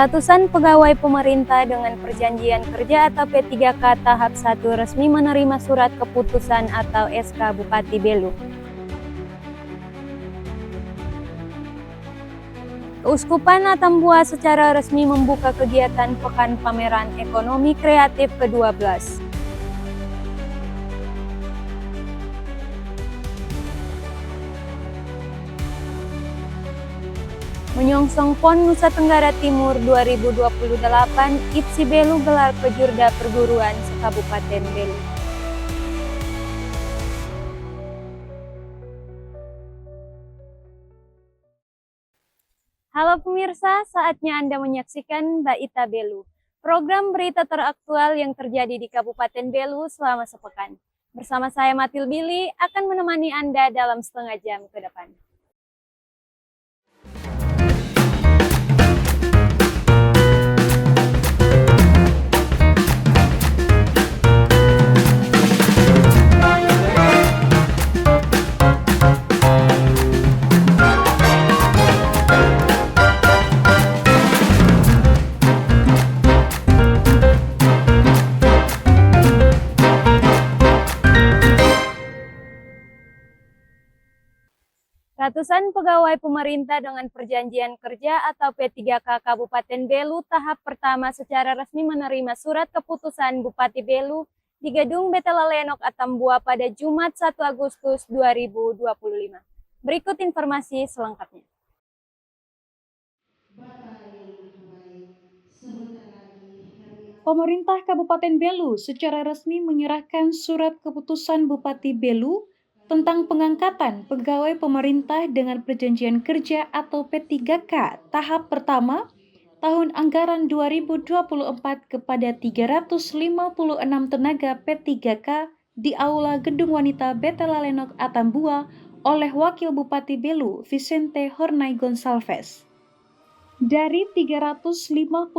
Ratusan pegawai pemerintah dengan perjanjian kerja atau P3K tahap 1 resmi menerima surat keputusan atau SK Bupati Belu. Keuskupan Atambua secara resmi membuka kegiatan Pekan Pameran Ekonomi Kreatif ke-12. Menyongsong PON Nusa Tenggara Timur 2028, IPSI Belu gelar Pejurda Perguruan se-Kabupaten Belu. Halo pemirsa, saatnya Anda menyaksikan Baita Belu, program berita teraktual yang terjadi di Kabupaten Belu selama sepekan. Bersama saya Matil Billy akan menemani Anda dalam setengah jam ke depan. Ratusan pegawai pemerintah dengan perjanjian kerja atau P3K Kabupaten Belu tahap pertama secara resmi menerima surat keputusan Bupati Belu di Gedung Betela Lenok Atambua pada Jumat 1 Agustus 2025. Berikut informasi selengkapnya. Pemerintah Kabupaten Belu secara resmi menyerahkan surat keputusan Bupati Belu tentang pengangkatan pegawai pemerintah dengan perjanjian kerja atau P3K tahap pertama tahun anggaran 2024 kepada 356 tenaga P3K di Aula Gedung Wanita Betela Lenok Atambua oleh Wakil Bupati Belu Vicente Hornay Gonçalves. Dari 356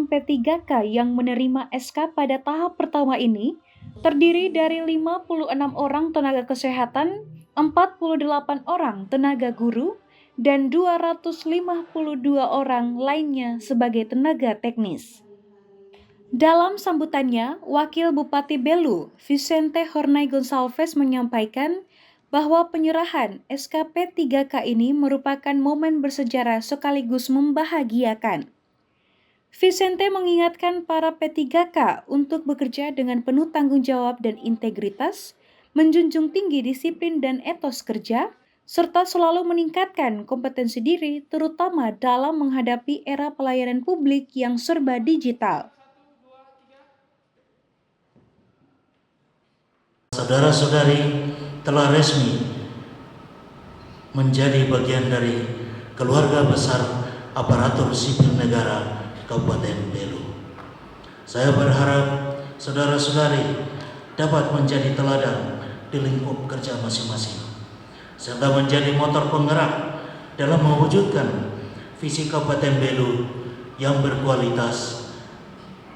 P3K yang menerima SK pada tahap pertama ini, terdiri dari 56 orang tenaga kesehatan, 48 orang tenaga guru, dan 252 orang lainnya sebagai tenaga teknis. Dalam sambutannya, Wakil Bupati Belu, Vicente Hornay Gonçalves menyampaikan bahwa penyerahan SKP 3K ini merupakan momen bersejarah sekaligus membahagiakan. Vicente mengingatkan para P3K untuk bekerja dengan penuh tanggung jawab dan integritas, menjunjung tinggi disiplin dan etos kerja, serta selalu meningkatkan kompetensi diri terutama dalam menghadapi era pelayanan publik yang serba digital. Saudara-saudari telah resmi menjadi bagian dari keluarga besar aparatur sipil negara Kabupaten Belu. Saya berharap saudara-saudari dapat menjadi teladan di lingkup kerja masing-masing, serta menjadi motor penggerak dalam mewujudkan visi Kabupaten Belu yang berkualitas,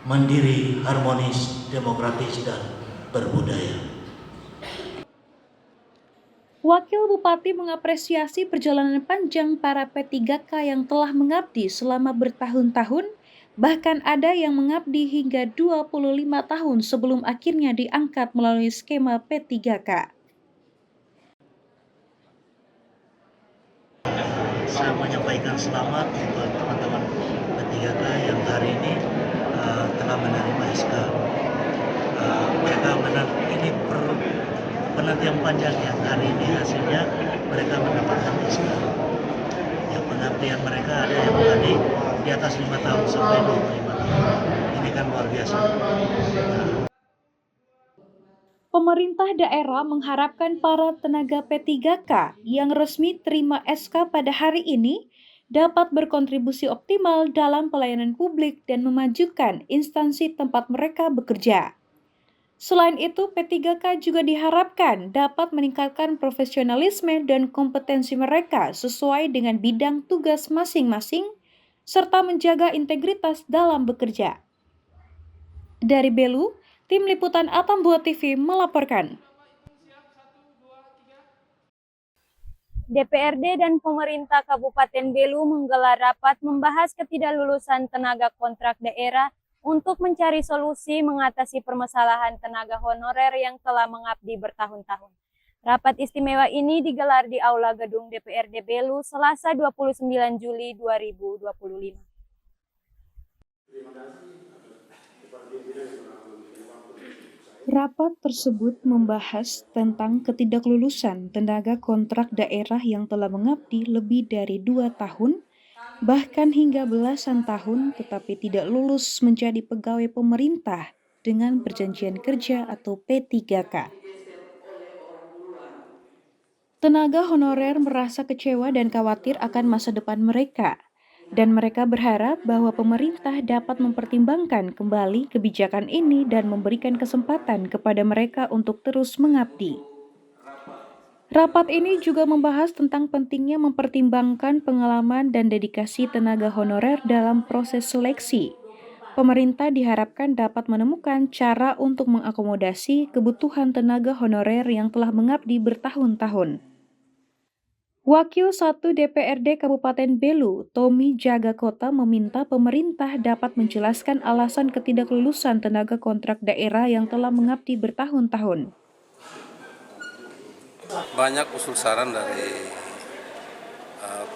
mandiri, harmonis, demokratis, dan berbudaya. Wakil Bupati mengapresiasi perjalanan panjang para P3K yang telah mengabdi selama bertahun-tahun, bahkan ada yang mengabdi hingga 25 tahun sebelum akhirnya diangkat melalui skema P3K. Saya menyampaikan selamat untuk teman-teman P3K yang hari ini telah menerima SK. Mereka ini penantian panjang yang hari ini hasilnya mereka mendapatkan SK. Yang pengabdian mereka ada yang tadi di atas 5 tahun sampai 25 tahun. Ini kan luar biasa. Pemerintah daerah mengharapkan para tenaga P3K yang resmi terima SK pada hari ini dapat berkontribusi optimal dalam pelayanan publik dan memajukan instansi tempat mereka bekerja. Selain itu, P3K juga diharapkan dapat meningkatkan profesionalisme dan kompetensi mereka sesuai dengan bidang tugas masing-masing, serta menjaga integritas dalam bekerja. Dari Belu, Tim Liputan Atambua TV melaporkan. DPRD dan pemerintah Kabupaten Belu menggelar rapat membahas ketidaklulusan tenaga kontrak daerah untuk mencari solusi mengatasi permasalahan tenaga honorer yang telah mengabdi bertahun-tahun. Rapat istimewa ini digelar di Aula Gedung DPRD Belu Selasa 29 Juli 2025. Rapat tersebut membahas tentang ketidaklulusan tenaga kontrak daerah yang telah mengabdi lebih dari 2 tahun, bahkan hingga belasan tahun tetapi tidak lulus menjadi pegawai pemerintah dengan perjanjian kerja atau P3K. Tenaga honorer merasa kecewa dan khawatir akan masa depan mereka, dan mereka berharap bahwa pemerintah dapat mempertimbangkan kembali kebijakan ini dan memberikan kesempatan kepada mereka untuk terus mengabdi. Rapat ini juga membahas tentang pentingnya mempertimbangkan pengalaman dan dedikasi tenaga honorer dalam proses seleksi. Pemerintah diharapkan dapat menemukan cara untuk mengakomodasi kebutuhan tenaga honorer yang telah mengabdi bertahun-tahun. Wakil 1 DPRD Kabupaten Belu, Tommy Jagakota meminta pemerintah dapat menjelaskan alasan ketidaklulusan tenaga kontrak daerah yang telah mengabdi bertahun-tahun. Banyak usul saran dari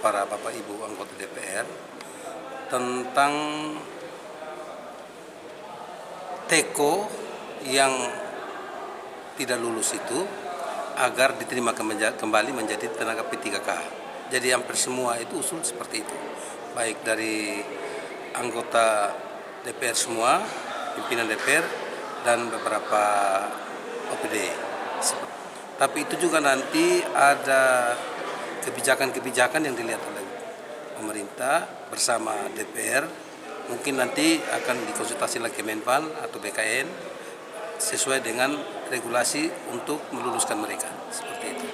para Bapak Ibu anggota DPR tentang teko yang tidak lulus itu agar diterima kembali menjadi tenaga P3K. Jadi hampir semua itu usul seperti itu, baik dari anggota DPR semua, pimpinan DPR dan beberapa OPD. Tapi itu juga nanti ada kebijakan-kebijakan yang dilihat oleh pemerintah bersama DPR. Mungkin nanti akan dikonsultasi lagi Kemenpan atau BKN sesuai dengan regulasi untuk meluluskan mereka. Seperti itu.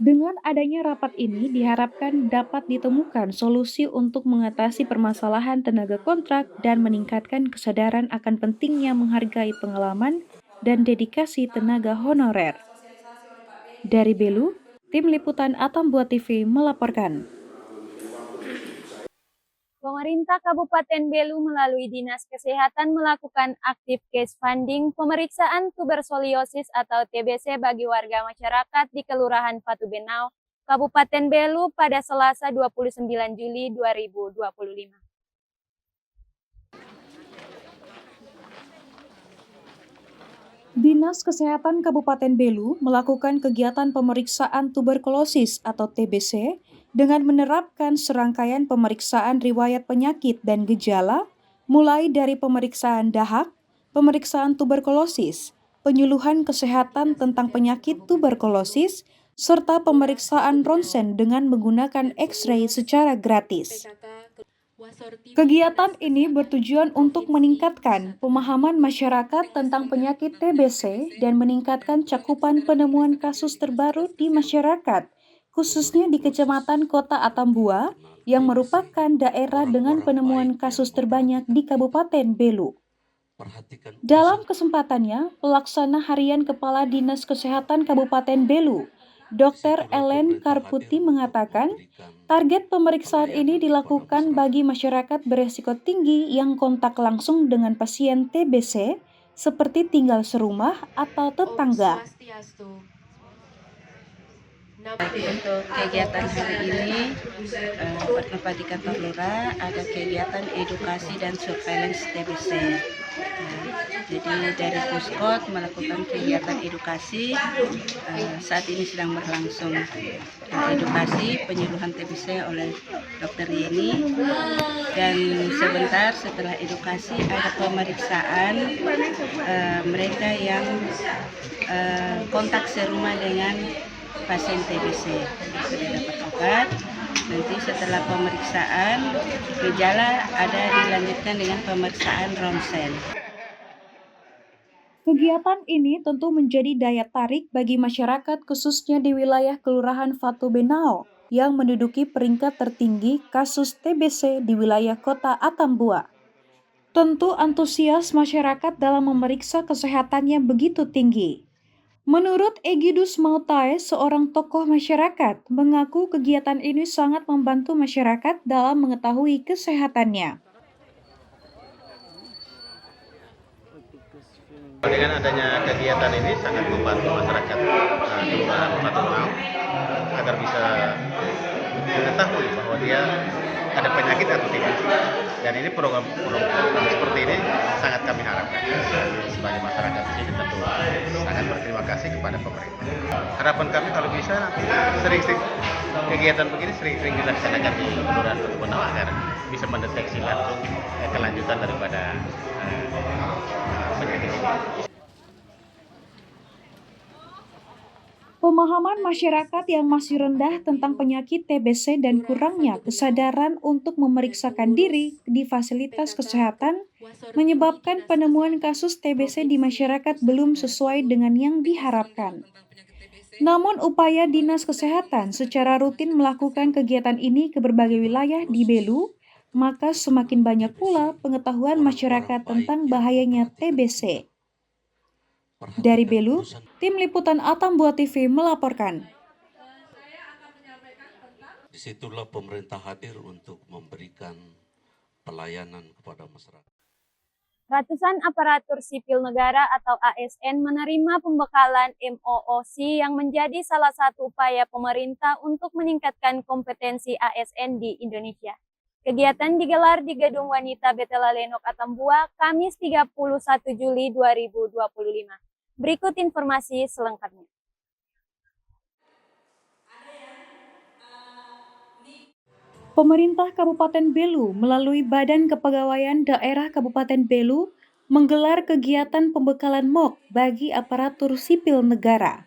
Dengan adanya rapat ini diharapkan dapat ditemukan solusi untuk mengatasi permasalahan tenaga kontrak dan meningkatkan kesadaran akan pentingnya menghargai pengalaman dan dedikasi tenaga honorer. Dari Belu, Tim Liputan Atambua TV melaporkan. Pemerintah Kabupaten Belu melalui Dinas Kesehatan melakukan active case funding pemeriksaan tuberkuliosis atau TBC bagi warga masyarakat di Kelurahan Patu Benau, Kabupaten Belu pada Selasa 29 Juli 2025. Dinas Kesehatan Kabupaten Belu melakukan kegiatan pemeriksaan tuberkulosis atau TBC dengan menerapkan serangkaian pemeriksaan riwayat penyakit dan gejala, mulai dari pemeriksaan dahak, pemeriksaan tuberkulosis, penyuluhan kesehatan tentang penyakit tuberkulosis, serta pemeriksaan ronsen dengan menggunakan X-ray secara gratis. Kegiatan ini bertujuan untuk meningkatkan pemahaman masyarakat tentang penyakit TBC dan meningkatkan cakupan penemuan kasus terbaru di masyarakat, khususnya di Kecamatan Kota Atambua, yang merupakan daerah dengan penemuan kasus terbanyak di Kabupaten Belu. Dalam kesempatannya, Pelaksana Harian Kepala Dinas Kesehatan Kabupaten Belu, Dr. Ellen Karputi mengatakan, target pemeriksaan ini dilakukan bagi masyarakat beresiko tinggi yang kontak langsung dengan pasien TBC, seperti tinggal serumah atau tetangga. Untuk kegiatan hari ini, Perkepa di kantor Lurah ada kegiatan edukasi dan surveillance TBC. Jadi dari Puskot melakukan kegiatan edukasi, saat ini sedang berlangsung edukasi penyuluhan TBC oleh Dr. Yeni, dan sebentar setelah edukasi ada pemeriksaan mereka yang kontak serumah dengan pasien TBC. Sudah dapat obat, nanti setelah pemeriksaan gejala ada dilanjutkan dengan pemeriksaan ronsen. Kegiatan ini tentu menjadi daya tarik bagi masyarakat khususnya di wilayah Kelurahan Patu Benau yang menduduki peringkat tertinggi kasus TBC di wilayah Kota Atambua. Tentu antusias masyarakat dalam memeriksa kesehatannya begitu tinggi. Menurut Egidus Mautae, seorang tokoh masyarakat, mengaku kegiatan ini sangat membantu masyarakat dalam mengetahui kesehatannya. Dengan adanya kegiatan ini sangat membantu masyarakat Kelurahan Patungau agar bisa mengetahui bahwa dia ada penyakit atau tidak. Dan ini program seperti ini sangat kami harapkan. Sebagai masyarakat di sini tentu sangat berterima kasih kepada pemerintah. Harapan kami kalau bisa nanti sering-sering kegiatan begini sering-sering dilaksanakan di Kelurahan Patungau agar bisa mendeteksi langsung kelanjutan daripada penyakit ini. Pemahaman masyarakat yang masih rendah tentang penyakit TBC dan kurangnya kesadaran untuk memeriksakan diri di fasilitas kesehatan menyebabkan penemuan kasus TBC di masyarakat belum sesuai dengan yang diharapkan. Namun upaya Dinas Kesehatan secara rutin melakukan kegiatan ini ke berbagai wilayah di Belu, maka semakin banyak pula pengetahuan masyarakat tentang bahayanya TBC. Dari Belu, tim liputan Atambua TV melaporkan. Disitulah pemerintah hadir untuk memberikan pelayanan kepada masyarakat. Ratusan aparatur sipil negara atau ASN menerima pembekalan MOOC yang menjadi salah satu upaya pemerintah untuk meningkatkan kompetensi ASN di Indonesia. Kegiatan digelar di Gedung Wanita Betela Lenok Atambua, Kamis 31 Juli 2025. Berikut informasi selengkapnya. Pemerintah Kabupaten Belu melalui Badan Kepegawaian Daerah Kabupaten Belu menggelar kegiatan pembekalan MOOC bagi aparatur sipil negara.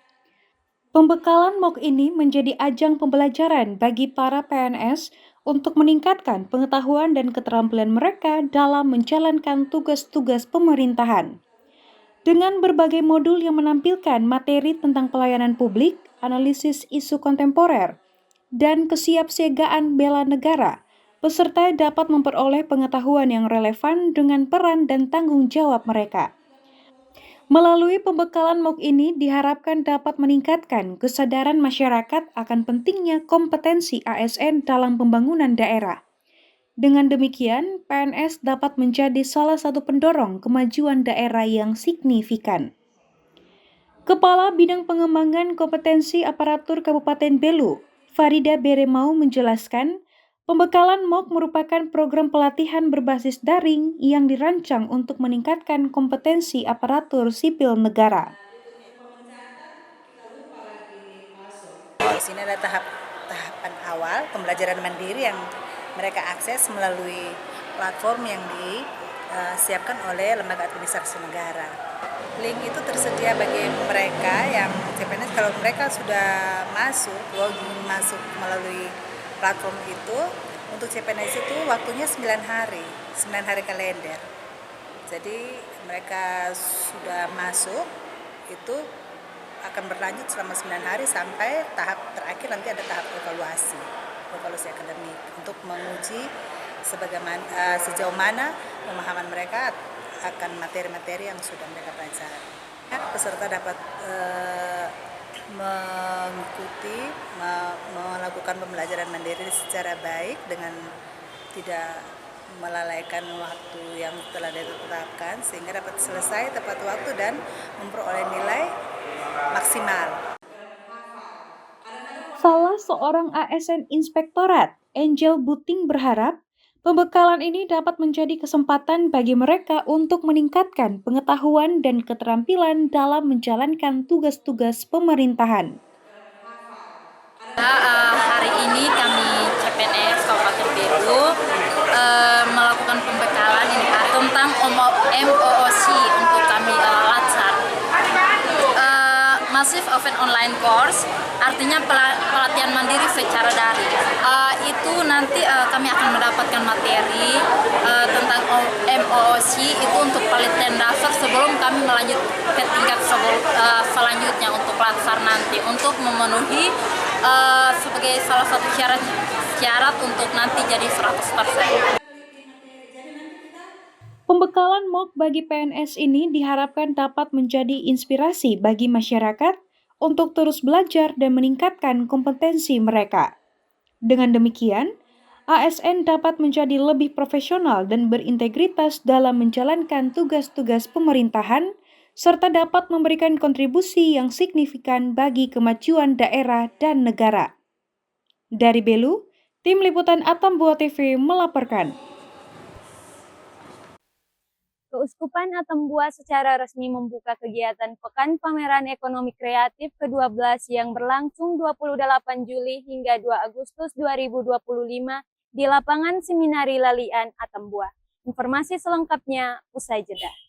Pembekalan MOOC ini menjadi ajang pembelajaran bagi para PNS untuk meningkatkan pengetahuan dan keterampilan mereka dalam menjalankan tugas-tugas pemerintahan. Dengan berbagai modul yang menampilkan materi tentang pelayanan publik, analisis isu kontemporer, dan kesiapsiagaan bela negara, peserta dapat memperoleh pengetahuan yang relevan dengan peran dan tanggung jawab mereka. Melalui pembekalan MOOC ini diharapkan dapat meningkatkan kesadaran masyarakat akan pentingnya kompetensi ASN dalam pembangunan daerah. Dengan demikian, PNS dapat menjadi salah satu pendorong kemajuan daerah yang signifikan. Kepala Bidang Pengembangan Kompetensi Aparatur Kabupaten Belu, Farida Beremau menjelaskan, pembekalan MOOC merupakan program pelatihan berbasis daring yang dirancang untuk meningkatkan kompetensi aparatur sipil negara. Di sini ada tahapan awal pembelajaran mandiri yang mereka akses melalui platform yang disiapkan oleh Lembaga Administrasi Negara. Link itu tersedia bagi mereka yang CPNS kalau mereka sudah login masuk melalui platform itu. Untuk CPNS itu waktunya 9 hari kalender. Jadi mereka sudah masuk itu akan berlanjut selama 9 hari sampai tahap terakhir nanti ada tahap evaluasi akademik untuk menguji sejauh mana pemahaman mereka akan materi-materi yang sudah mereka pelajari. Peserta dapat mengikuti, melakukan pembelajaran mandiri secara baik dengan tidak melalaikan waktu yang telah ditetapkan sehingga dapat selesai tepat waktu dan memperoleh nilai maksimal. Salah seorang ASN Inspektorat, Angel Buting berharap pembekalan ini dapat menjadi kesempatan bagi mereka untuk meningkatkan pengetahuan dan keterampilan dalam menjalankan tugas-tugas pemerintahan. Hari ini kami CPNS Kabupaten Belu melakukan pembekalan ini tentang MOOC untuk kami laksar. Massive Open Online Course, artinya pelatihan mandiri secara daring. Itu nanti kami akan mendapatkan materi tentang MOOC itu untuk pelatihan dasar sebelum kami melanjut ke tingkat selanjutnya untuk laksar nanti untuk memenuhi sebagai salah satu syarat untuk nanti jadi 100%. Pembekalan MOOC bagi PNS ini diharapkan dapat menjadi inspirasi bagi masyarakat untuk terus belajar dan meningkatkan kompetensi mereka. Dengan demikian, ASN dapat menjadi lebih profesional dan berintegritas dalam menjalankan tugas-tugas pemerintahan, serta dapat memberikan kontribusi yang signifikan bagi kemajuan daerah dan negara. Dari Belu, Tim Liputan Atambua TV melaporkan. Keuskupan Atambua secara resmi membuka kegiatan Pekan Pameran Ekonomi Kreatif ke-12 yang berlangsung 28 Juli hingga 2 Agustus 2025 di lapangan Seminari Lalian Atambua. Informasi selengkapnya usai jeda.